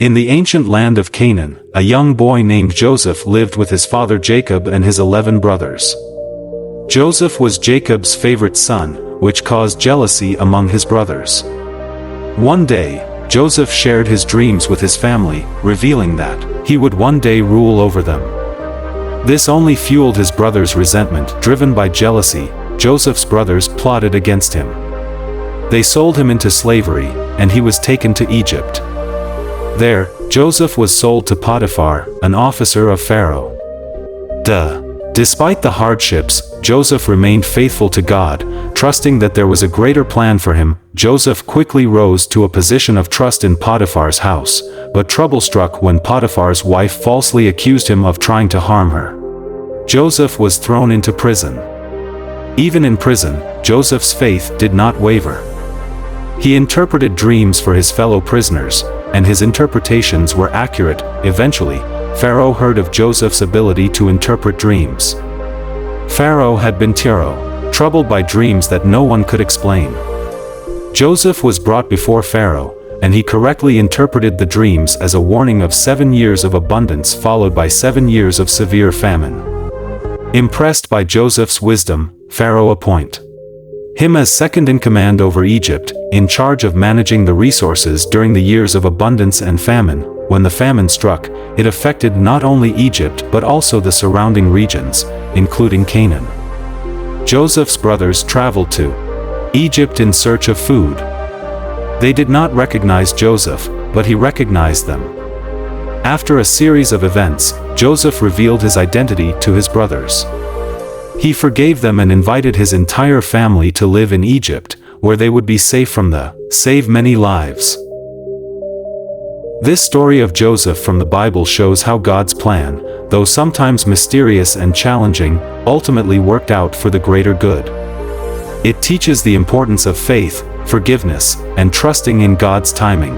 In the ancient land of Canaan, a young boy named Joseph lived with his father Jacob and his 11 brothers. Joseph was Jacob's favorite son, which caused jealousy among his brothers. One day, Joseph shared his dreams with his family, revealing that he would one day rule over them. This only fueled his brothers' resentment. Driven by jealousy, Joseph's brothers plotted against him. They sold him into slavery, and he was taken to Egypt. There, Joseph was sold to Potiphar, an officer of Pharaoh. Despite the hardships, Joseph remained faithful to God, trusting that there was a greater plan for him. Joseph quickly rose to a position of trust in Potiphar's house, but trouble struck when Potiphar's wife falsely accused him of trying to harm her. Joseph was thrown into prison. Even in prison, Joseph's faith did not waver. He interpreted dreams for his fellow prisoners, and his interpretations were accurate. Eventually, Pharaoh heard of Joseph's ability to interpret dreams. Pharaoh had been troubled by dreams that no one could explain. Joseph was brought before Pharaoh, and he correctly interpreted the dreams as a warning of 7 years of abundance followed by 7 years of severe famine. Impressed by Joseph's wisdom, Pharaoh appointed him as second in command over Egypt, in charge of managing the resources during the years of abundance and famine. When the famine struck, it affected not only Egypt but also the surrounding regions, including Canaan. Joseph's brothers traveled to Egypt in search of food. They did not recognize Joseph, but he recognized them. After a series of events, Joseph revealed his identity to his brothers. He forgave them and invited his entire family to live in Egypt, where they would be safe from save many lives. This story of Joseph from the Bible shows how God's plan, though sometimes mysterious and challenging, ultimately worked out for the greater good. It teaches the importance of faith, forgiveness, and trusting in God's timing.